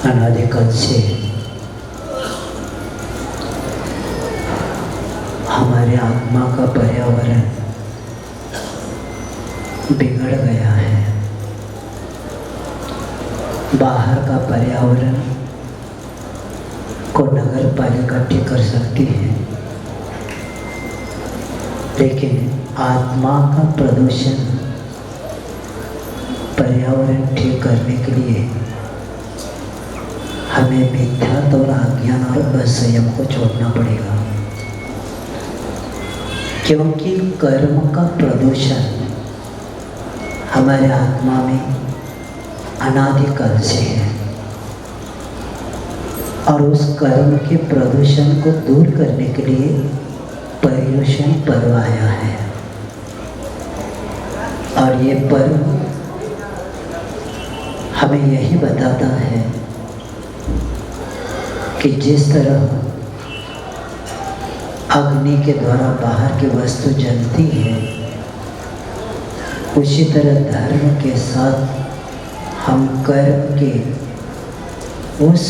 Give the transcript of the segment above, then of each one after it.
अनादिकाल से हमारे आत्मा का पर्यावरण बिगड़ गया है। बाहर का पर्यावरण को नगर पालिका ठीक कर सकती है, लेकिन आत्मा का प्रदूषण पर्यावरण ठीक करने के लिए हमें मिथ्यात्व और अज्ञान और असंयम को छोड़ना पड़ेगा, क्योंकि कर्म का प्रदूषण हमारे आत्मा में अनादिकाल से है और उस कर्म के प्रदूषण को दूर करने के लिए पर्युषण पर्व आया है। और ये पर्व हमें यही बताता है कि जिस तरह अग्नि के द्वारा बाहर की वस्तु जलती है, उसी तरह धर्म के साथ हम कर्म के उस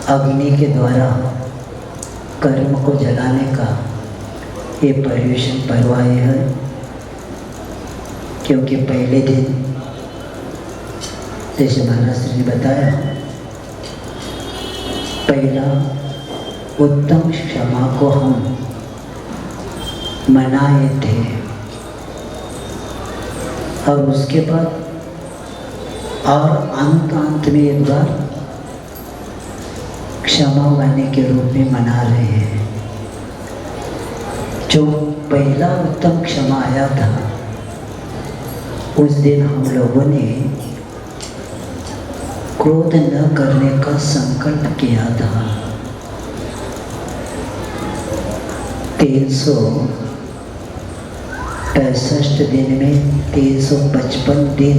अग्नि के द्वारा कर्म को जलाने का ये पर्युषण पर्व है। क्योंकि पहले दिन जैसे महाराज ने बताया, पहला उत्तम क्षमा को हम मनाए थे और उसके बाद और अंत में एक बार क्षमा वाणी के रूप में मना रहे हैं। जो पहला उत्तम क्षमा आया था, उस दिन हम लोगों ने क्रोध न करने का संकल्प किया था। 365 दिन में 355 दिन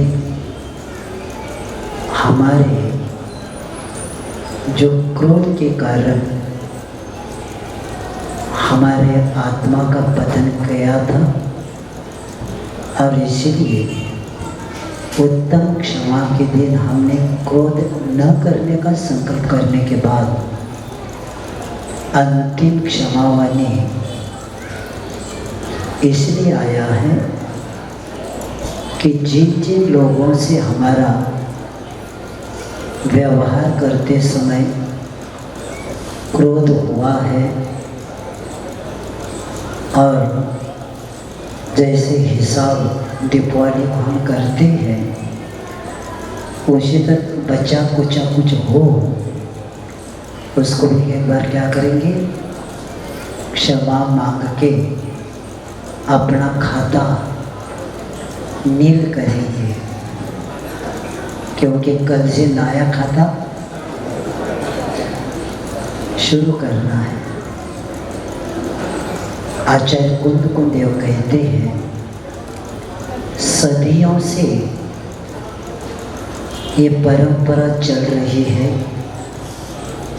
हमारे जो क्रोध के कारण हमारे आत्मा का पतन किया था, और इसीलिए उत्तम क्षमा के दिन हमने क्रोध न करने का संकल्प करने के बाद अंतिम क्षमा वाणी इसलिए आया है कि जिन जिन लोगों से हमारा व्यवहार करते समय क्रोध हुआ है, और जैसे हिसाब दीपावली को हम करते हैं, उसी तरह बचा कुचा कुछ हो, उसको भी एक बार क्या करेंगे, क्षमा मांग के अपना खाता नील करेंगे। क्योंकि कल से नया खाता शुरू करना है। आचार्य कुंद देव कहते हैं, सदियों से ये परंपरा चल रही है,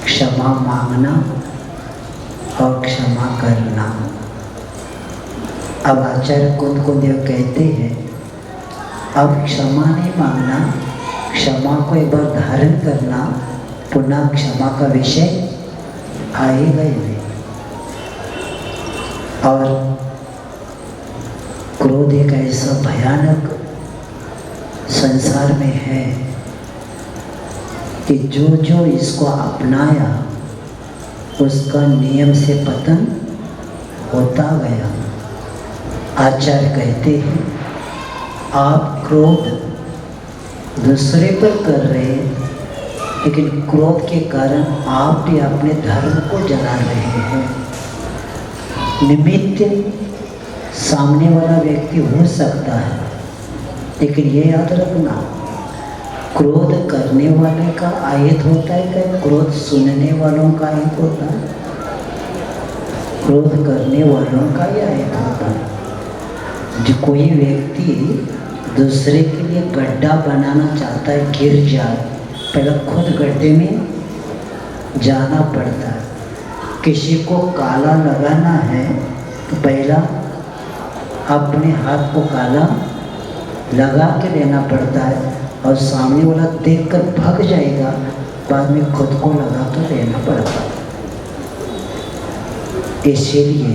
क्षमा मांगना और क्षमा करना। अब आचार्य कुंद देव कहते हैं, अब क्षमा नहीं मांगना, क्षमा को एक बार धारण करना, पुनः क्षमा का विषय आएगा ही नहीं। और क्रोध एक ऐसा भयानक संसार में है कि जो जो इसको अपनाया उसका नियम से पतन होता गया। आचार्य कहते हैं, आप क्रोध दूसरे पर कर रहे हैं, लेकिन क्रोध के कारण आप भी अपने धर्म को जला रहे हैं। निमित्त सामने वाला व्यक्ति हो सकता है, लेकिन ये याद रखना, क्रोध करने वाले का आयत होता है क्या? क्रोध सुनने वालों का आयत होता है? क्रोध करने वालों का ही आयत होता है। जो कोई व्यक्ति दूसरे के लिए गड्ढा बनाना चाहता है, गिर जाए, पहले खुद गड्ढे में जाना पड़ता है। किसी को काला लगाना है तो पहला अपने हाथ को काला लगा के लेना पड़ता है, और सामने वाला देखकर भाग जाएगा, बाद में खुद को लगा तो रहना पड़ता। इसीलिए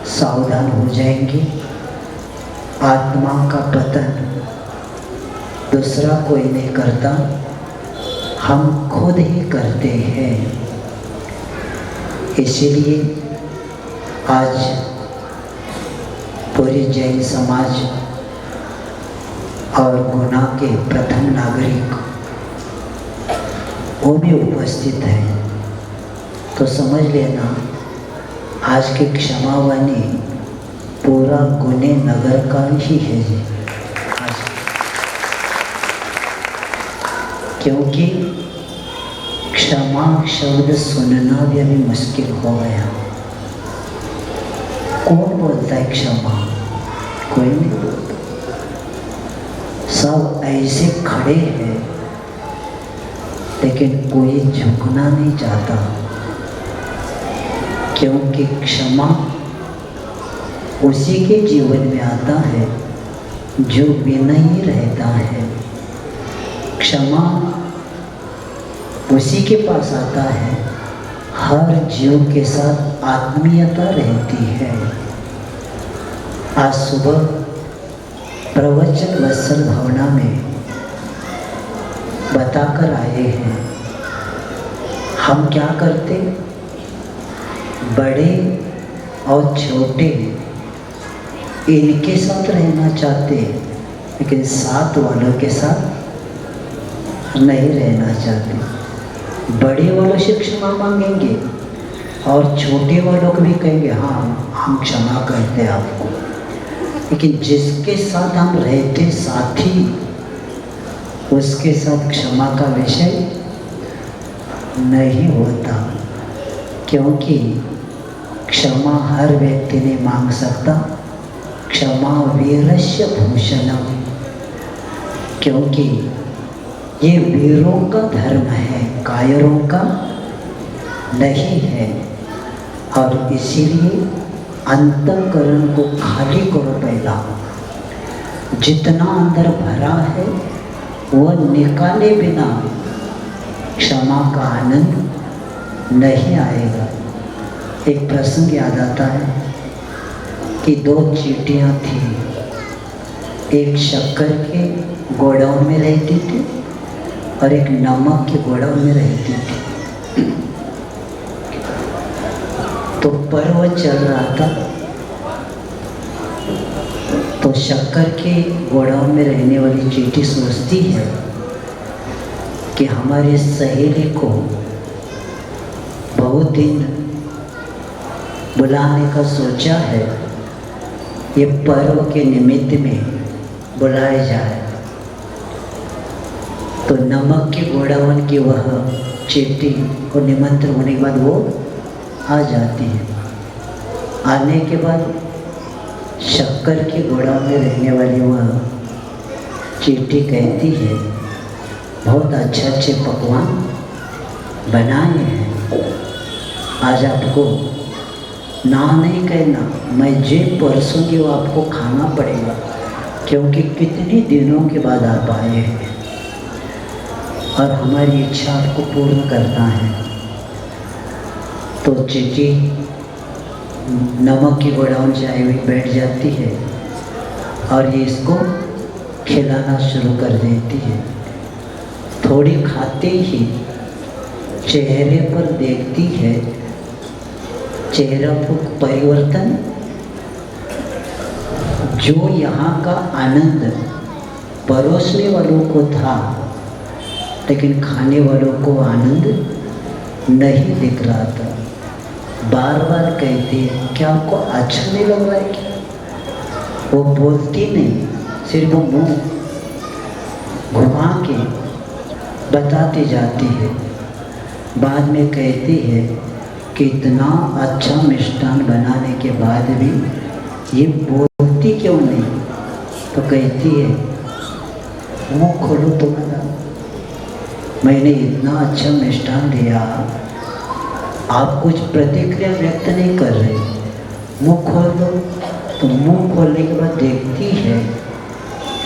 सावधान हो जाएंगे। आत्मा का पतन दूसरा कोई नहीं करता, हम खुद ही करते हैं। इसीलिए आज पूरी जैन समाज और गुना के प्रथम नागरिक वो भी उपस्थित है। तो समझ लेना, आज की क्षमावाणी पूरा गुने नगर का ही है जी। क्योंकि क्षमा शब्द सुनना भी अभी मुश्किल हो गया। कौन बोलता है क्षमा? कोई नहीं बोलता। सब ऐसे खड़े हैं लेकिन कोई झुकना नहीं चाहता, क्योंकि क्षमा उसी के जीवन में आता है जो विनयी रहता है। क्षमा उसी के पास आता है हर जीव के साथ आत्मीयता रहती है। आज सुबह प्रवचन वत्सल भावना में बताकर आए हैं, हम क्या करते, बड़े और छोटे इनके साथ रहना चाहते, लेकिन साथ वालों के साथ नहीं रहना चाहते। बड़े वालों से क्षमा मांगेंगे और छोटे वालों को भी कहेंगे हाँ हम क्षमा करते हैं आपको, लेकिन जिसके साथ हम रहते साथी, उसके साथ क्षमा का विषय नहीं होता। क्योंकि क्षमा हर व्यक्ति नहीं मांग सकता। क्षमा वीरस्य भूषणम, क्योंकि ये वीरों का धर्म है, कायरों का नहीं है। और इसीलिए अंतःकरण को खाली करो पहला। जितना अंदर भरा है वह निकाले बिना क्षमा का आनंद नहीं आएगा। एक प्रसंग याद आता है कि दो चींटियाँ थी, एक शक्कर के गोडाउन में रहती थी और एक नमक के गोडाउन में रहती थी। तो पर्व चल रहा था, तो शक्कर के गोडाउन में रहने वाली चींटी सोचती है कि हमारी सहेली को बहुत दिन बुलाने का सोचा है, ये पर्व के निमित्त में बुलाया जाए। तो नमक के गोडाउन की वह चींटी को निमंत्रण होने के बाद वो आ जाती है। आने के बाद शक्कर के गोडाउन में रहने वाली वह चींटी कहती है बहुत अच्छे अच्छे पकवान बनाए हैं, आज आपको ना नहीं कहना, मैं जो परसूंगी वो आपको खाना पड़ेगा, क्योंकि कितने दिनों के बाद आप आए हैं और हमारी इच्छा आपको पूर्ण करना है। तो चींटी नमक की गोडाउन से आई हुई बैठ जाती है और ये इसको खिलाना शुरू कर देती है। थोड़ी खाते ही चेहरे पर देखती है चेहरा पर परिवर्तन, जो यहाँ का आनंद परोसने वालों को था लेकिन खाने वालों को आनंद नहीं दिख रहा था। बार बार कहती है क्या आपको अच्छा नहीं लग रहा है क्या? वो बोलती नहीं, सिर्फ वो मुंह घुमा के बताती जाती है। बाद में कहती है कि इतना अच्छा मिष्ठान बनाने के बाद भी ये बोलती क्यों नहीं? तो कहती है मुँह खोलो तुम्हारा, मैंने इतना अच्छा मिष्ठान दिया, आप कुछ प्रतिक्रिया व्यक्त नहीं कर रहे, मुँह खोल दो। तो मुँह खोलने के बाद देखती है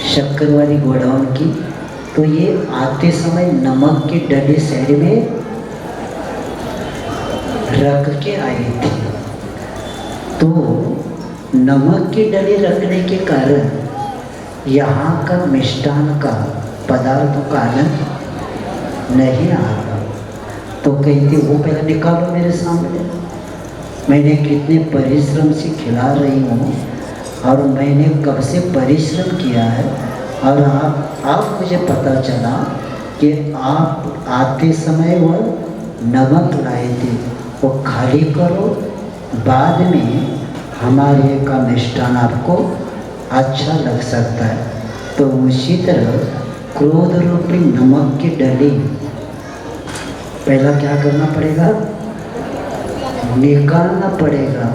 शक्कर वाली गोडाउन की तो ये आते समय नमक की डली साइड में रख के आई थी। तो नमक की डली रखने के कारण यहाँ का मिष्टान का पदार्थों का आनंद नहीं आ रहा। तो कहती वो पहले निकालो मेरे सामने, मैंने कितने परिश्रम से खिला रही हूँ और मैंने कब से परिश्रम किया है, और आप मुझे पता चला कि आप आते समय वो नमक लाए थे, वो खाली करो, बाद में हमारे का मिष्टान आपको अच्छा लग सकता है। तो उसी तरह क्रोध रूपी नमक की डली पहला क्या करना पड़ेगा, निकालना पड़ेगा,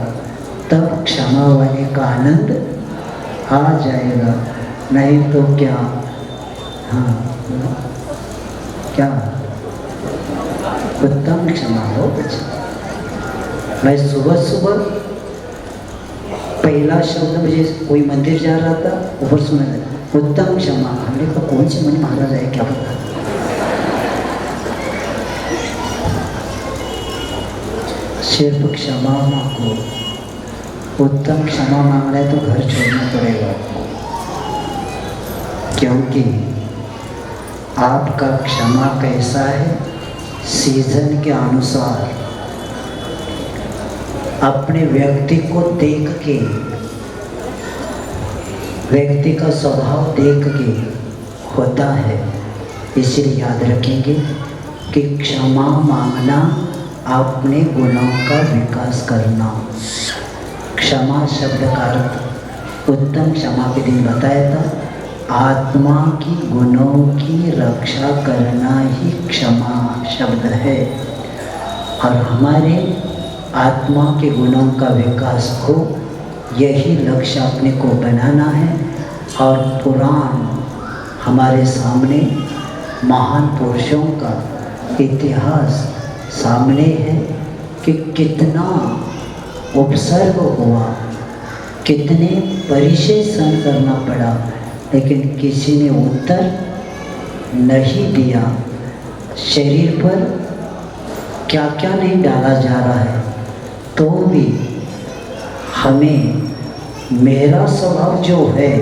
तब क्षमा वाले का आनंद आ जाएगा। नहीं तो क्या, हाँ क्या उत्तम क्षमा हो। मैं सुबह सुबह पहला शब्द मुझे कोई मंदिर जा रहा था, ऊपर सुना था उत्तम क्षमा। हमने कहा कौन से मन महाराज है क्या पता। सिर्फ क्षमा मांगो, उत्तम क्षमा मांगना है तो घर छोड़ना पड़ेगा, क्योंकि आपका क्षमा कैसा है, सीजन के अनुसार अपने व्यक्ति को देख के, व्यक्ति का स्वभाव देख के होता है। इसलिए याद रखेंगे कि क्षमा मांगना अपने गुणों का विकास करना। क्षमा शब्द का अर्थ उत्तम क्षमा के दिन बताया था, आत्मा की गुणों की रक्षा करना ही क्षमा शब्द है। और हमारे आत्मा के गुणों का विकास हो, यही लक्ष्य अपने को बनाना है। और पुराण हमारे सामने महान पुरुषों का इतिहास सामने है कि कितना उपसर्ग हुआ, कितने परिचय सहन करना पड़ा, लेकिन किसी ने उत्तर नहीं दिया। शरीर पर क्या क्या नहीं डाला जा रहा है, तो भी हमें मेरा स्वभाव जो है,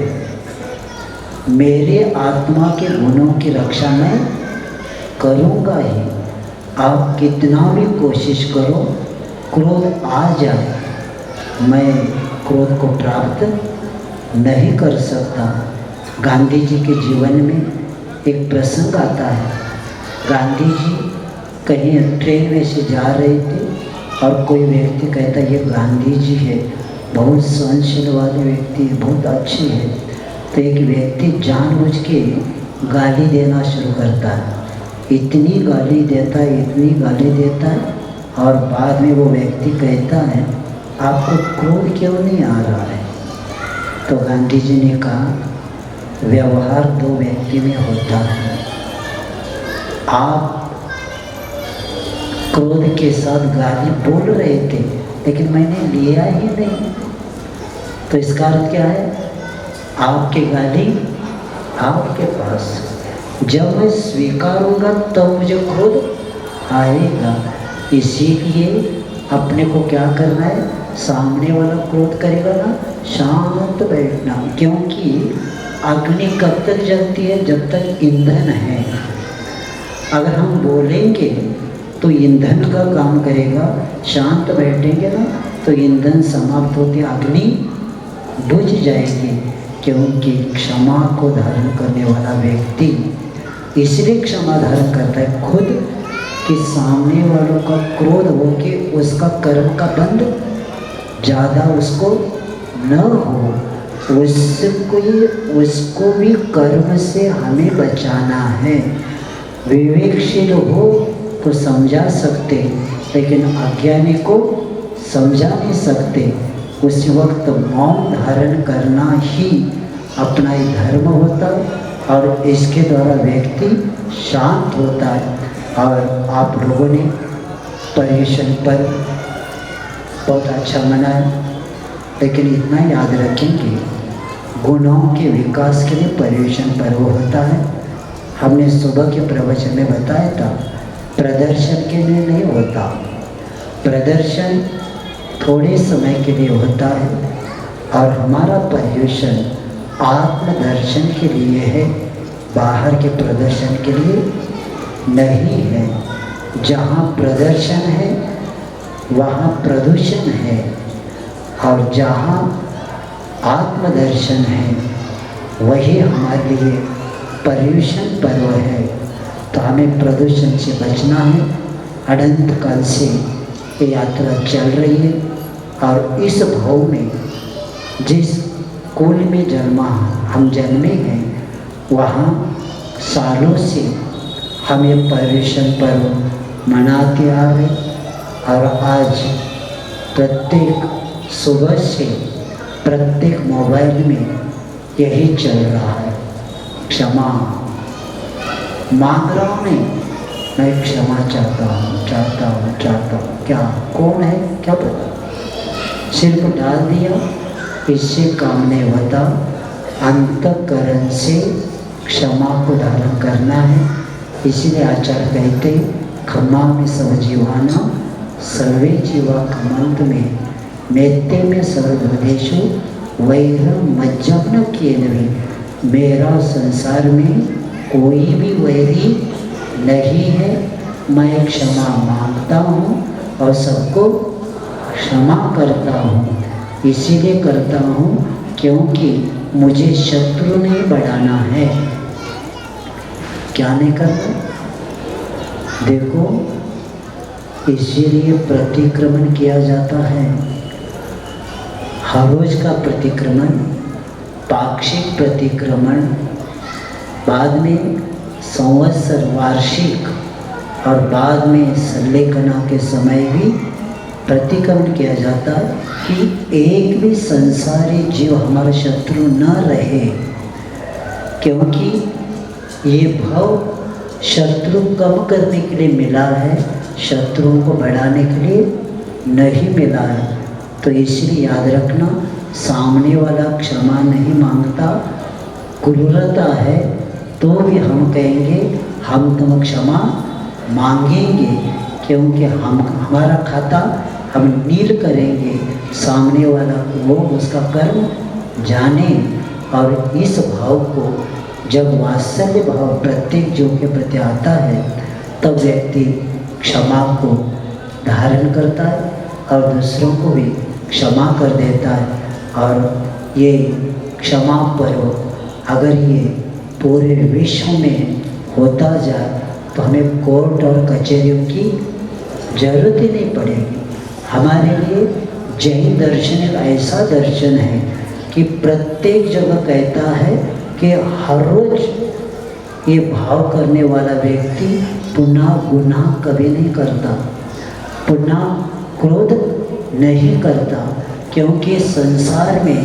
मेरे आत्मा के गुणों की रक्षा मैं करूँगा ही। आप कितना भी कोशिश करो, क्रोध आ जाए, मैं क्रोध को प्राप्त नहीं कर सकता। गांधी जी के जीवन में एक प्रसंग आता है। गांधी जी कहीं ट्रेन में से जा रहे थे और कोई व्यक्ति कहता ये गांधी जी है, बहुत सहनशील वाले व्यक्ति, बहुत अच्छे हैं। तो एक व्यक्ति जानबूझ के गाली देना शुरू करता है, इतनी गाली देता है, इतनी गाली देता है, और बाद में वो व्यक्ति कहता है आपको क्रोध क्यों नहीं आ रहा है। तो गांधी जी ने कहा व्यवहार दो व्यक्ति में होता है, आप क्रोध के साथ गाली बोल रहे थे लेकिन मैंने लिया ही नहीं, तो इसका अर्थ क्या है, आपकी गाली आपके पास, जब मैं स्वीकारूंगा तब मुझे क्रोध आएगा। इसीलिए अपने को क्या करना है, सामने वाला क्रोध करेगा ना, शांत बैठना, क्योंकि अग्नि कब तक जलती है, जब तक ईंधन है। अगर हम बोलेंगे तो ईंधन का काम करेगा, शांत बैठेंगे ना तो ईंधन समाप्त होते अग्नि बुझ जाएगी। क्योंकि क्षमा को धारण करने वाला व्यक्ति इसलिए क्षमा धारण करता है खुद, कि सामने वालों का क्रोध हो के उसका कर्म का बंध ज़्यादा उसको न हो, उसको भी कर्म से हमें बचाना है। विवेकशील हो तो समझा सकते, लेकिन अज्ञानी को समझा नहीं सकते। उस वक्त मौन धारण करना ही अपना ही धर्म होता है, और इसके द्वारा व्यक्ति शांत होता है। और आप लोगों ने पर्युषण पर बहुत अच्छा मनाया, लेकिन इतना याद रखेंगे गुणों के विकास के लिए पर्युषण पर्व होता है। हमने सुबह के प्रवचन में बताया था, प्रदर्शन के लिए नहीं होता, प्रदर्शन थोड़े समय के लिए होता है और हमारा पर्यूषण आत्मदर्शन के लिए है, बाहर के प्रदर्शन के लिए नहीं है। जहाँ प्रदर्शन है वहाँ प्रदूषण है, और जहाँ आत्मदर्शन है वही हमारे लिए पर्यूषण पर्व है। तो हमें प्रदूषण से बचना है। अनंत काल से ये यात्रा चल रही है, और इस भाव में जिस कुल में हम जन्मे हैं, वहाँ सालों से हम ये पर्यूषण पर्व मनाते आ रहे, और आज प्रत्येक सुबह से प्रत्येक मोबाइल में यही चल रहा है, क्षमा मांग रहा हूँ। मैं क्षमा चाहता हूँ। क्या कौन है क्या पता, सिर्फ डाल दिया, इससे काम नहीं होता। अंतःकरण से क्षमा को धारण करना है। इसीलिए आचार्य कहते, क्षमा में सब जीवाना सर्वे जीवा खमंत में मेत्ते में सर्वभूतेषु वैरम मज्जम न किए नहीं। मेरा संसार में कोई भी वैरी नहीं है। मैं क्षमा मांगता हूँ और सबको क्षमा करता हूँ। इसीलिए करता हूँ क्योंकि मुझे शत्रु नहीं बढ़ाना है। क्या नहीं करना, देखो, इसीलिए प्रतिक्रमण किया जाता है। हर रोज का प्रतिक्रमण, पाक्षिक प्रतिक्रमण, बाद में संवत्सर वार्षिक, और बाद में संलेखना के समय भी प्रतिक्रमण किया जाता है कि एक भी संसारी जीव हमारा शत्रु न रहे। क्योंकि ये भाव शत्रु कम करने के लिए मिला है, शत्रुओं को बढ़ाने के लिए नहीं मिला है। तो इसलिए याद रखना, सामने वाला क्षमा नहीं मांगता, क्रूरता है, तो भी हम कहेंगे हम तुम क्षमा मांगेंगे, क्योंकि हमारा खाता हम नील करेंगे, सामने वाला वो उसका कर्म जाने। और इस भाव को जब वात्सल्य भाव प्रत्येक जीव के प्रति आता है, तब व्यक्ति क्षमा को धारण करता है और दूसरों को भी क्षमा कर देता है। और ये क्षमा पर्व अगर ये पूरे विश्व में होता जाए तो हमें कोर्ट और कचहरियों की जरूरत ही नहीं पड़ेगी। हमारे लिए जैन दर्शन एक ऐसा दर्शन है कि प्रत्येक जगह कहता है कि हर रोज ये भाव करने वाला व्यक्ति पुनः गुनाह कभी नहीं करता, पुनः क्रोध नहीं करता। क्योंकि संसार में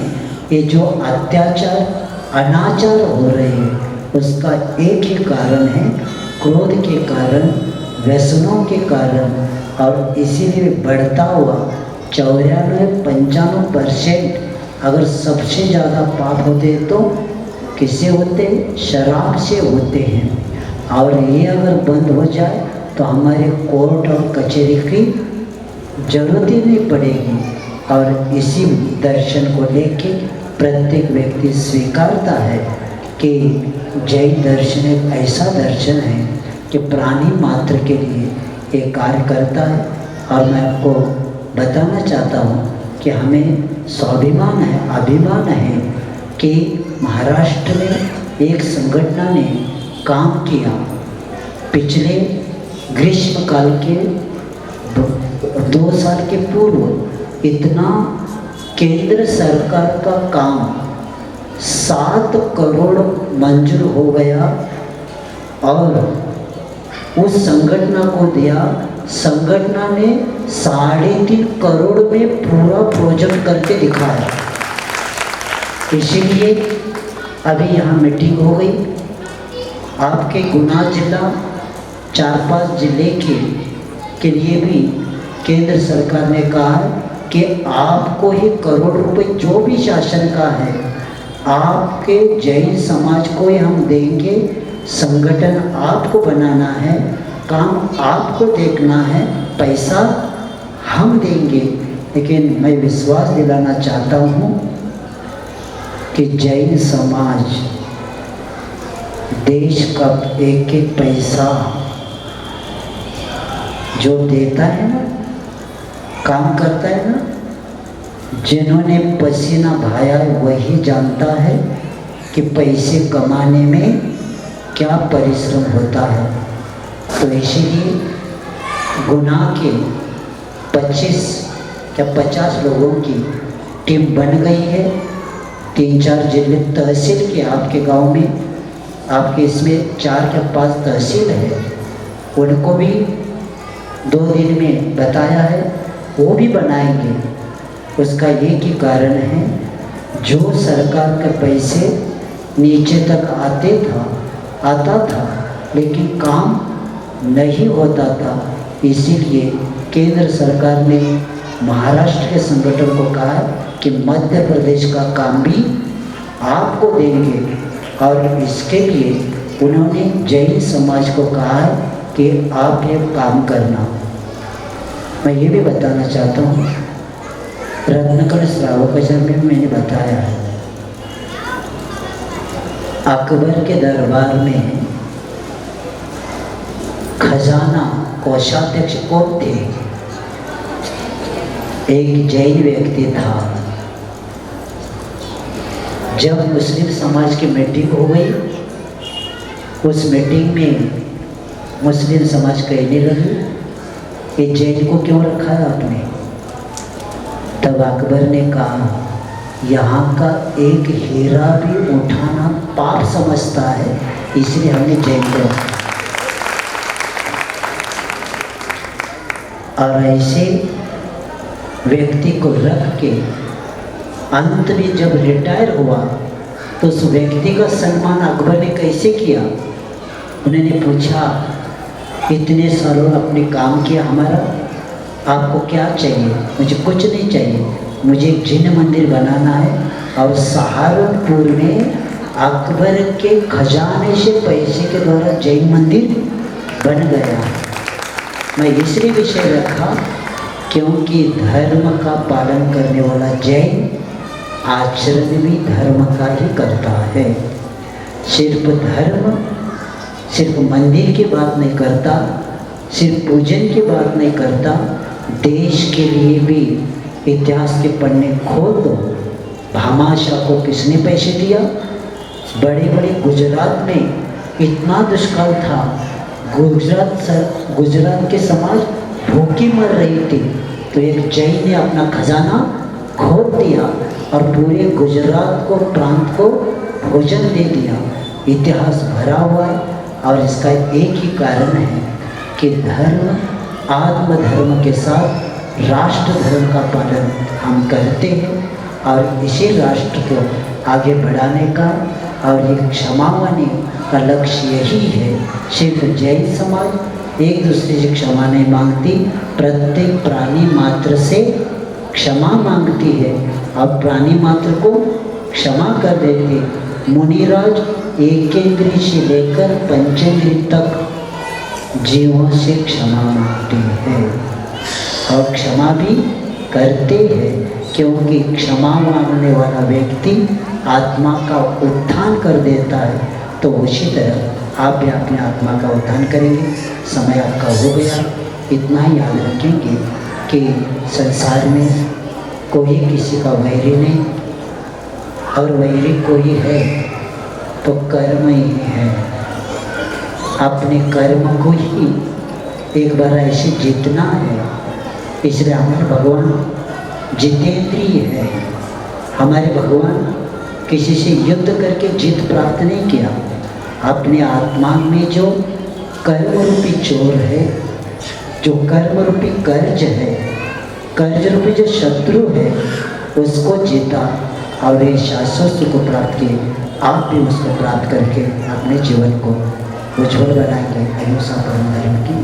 ये जो अत्याचार अनाचार हो रहे हैं, उसका एक ही कारण है, क्रोध के कारण, व्यसनों के कारण। और इसीलिए बढ़ता हुआ 94-95% अगर सबसे ज़्यादा पाप होते तो किससे होते? शराब से होते हैं। और ये अगर बंद हो जाए तो हमारे कोर्ट और कचहरी की जरूरत ही नहीं पड़ेगी। और इसी दर्शन को लेके प्रत्येक व्यक्ति स्वीकारता है कि जैन दर्शन एक ऐसा दर्शन है कि प्राणी मात्र के लिए ये कार्य करता है। और मैं आपको बताना चाहता हूँ कि हमें स्वाभिमान है, अभिमान है कि महाराष्ट्र में एक संगठन ने काम किया। पिछले ग्रीष्म काल के 2 साल के पूर्व इतना केंद्र सरकार का काम 7 करोड़ मंजूर हो गया और उस संगठन को दिया। संगठन ने 3.5 करोड़ में पूरा प्रोजेक्ट करके दिखाया। इसीलिए अभी यहाँ मीटिंग हो गई। आपके गुना जिला 4-5 जिले के लिए भी केंद्र सरकार ने कहा है कि आपको ही करोड़ रुपए जो भी शासन का है, आपके जैन समाज को ही हम देंगे संगठन आपको बनाना है, काम आपको देखना है, पैसा हम देंगे। लेकिन मैं विश्वास दिलाना चाहता हूँ कि जैन समाज देश का एक एक पैसा जो देता है ना, काम करता है ना, जिन्होंने पसीना बहाया वही जानता है कि पैसे कमाने में क्या परिश्रम होता है। तो इसीलिए गुनाह के 25 या 50 लोगों की टीम बन गई है। 3-4 जिले तहसील के आपके गांव में, आपके इसमें 4 या 5 तहसील है, उनको भी 2 दिन में बताया है, वो भी बनाएंगे। उसका एक ही कारण है, जो सरकार के पैसे नीचे तक आता था लेकिन काम नहीं होता था, इसीलिए केंद्र सरकार ने महाराष्ट्र के संगठन को कहा कि मध्य प्रदेश का काम भी आपको देंगे। और इसके लिए उन्होंने जैन समाज को कहा कि आप ये काम करना। मैं ये भी बताना चाहता हूँ, रत्नकड़ श्रावकाचार्य में मैंने बताया है, अकबर के दरबार में खजाना कोषाध्यक्ष कौन थे? एक जैन व्यक्ति था। जब मुस्लिम समाज की मीटिंग हो गई, उस मीटिंग में मुस्लिम समाज कहने लगी कि जैन को क्यों रखा है आपने? तब अकबर ने कहा, यहाँ का एक हीरा भी उठाना पाप समझता है, इसलिए हमने जैन को रखा। और ऐसे व्यक्ति को रख के अंत में जब रिटायर हुआ तो उस व्यक्ति का सम्मान अकबर ने कैसे किया? उन्होंने पूछा, इतने सालों अपने काम किया हमारा, आपको क्या चाहिए? मुझे कुछ नहीं चाहिए, मुझे एक जिन मंदिर बनाना है। और सहारनपुर में अकबर के खजाने से पैसे के द्वारा जैन मंदिर बन गया। मैं इसलिए विषय रखा क्योंकि धर्म का पालन करने वाला जैन आचरण भी धर्म का ही करता है। सिर्फ मंदिर की बात नहीं करता, सिर्फ पूजन की बात नहीं करता, देश के लिए भी इतिहास के पन्ने खोल दो। भामाशाह को किसने पैसे दिया? बड़े बड़े गुजरात में इतना दुष्काल था, गुजरात के समाज भूखी मर रही थी, तो एक जैन ने अपना खजाना खोल दिया और पूरे गुजरात को, प्रांत को भोजन दे दिया। इतिहास भरा हुआ है और इसका एक ही कारण है कि धर्म, आत्मधर्म के साथ राष्ट्र धर्म का पालन हम करते हैं। और इसी राष्ट्र को आगे बढ़ाने का और ये क्षमा माने का लक्ष्य यही है। सिर्फ जैन समाज एक दूसरे से क्षमा नहीं मांगती, प्रत्येक प्राणी मात्र से क्षमा मांगती है और प्राणी मात्र को क्षमा कर देते। मुनिराज एकेंद्रीय से लेकर पंचेंद्रीय तक जीवों से क्षमा मांगते हैं और क्षमा भी करते हैं, क्योंकि क्षमा मांगने वाला व्यक्ति आत्मा का उत्थान कर देता है। तो उसी तरह आप भी अपने आत्मा का उत्थान करेंगे। समय आपका हो गया, इतना ही याद रखेंगे कि संसार में कोई किसी का वैरी नहीं, और वैरी कोई है तो कर्म ही है। अपने कर्म को ही एक बार ऐसे जीतना है। इसलिए हमारे भगवान जितेंद्रिय है। हमारे भगवान किसी से युद्ध करके जीत प्राप्त नहीं किया। अपने आत्मा में जो कर्म रूपी चोर है, जो कर्म रूपी कर्ज है, कर्ज रूपी जो शत्रु है, उसको जीता और ये शाश्वत सुख को प्राप्त किए। आप भी उसको प्राप्त करके अपने जीवन को उज्जवल बनाएंगे। अहिंसा परम धर्म की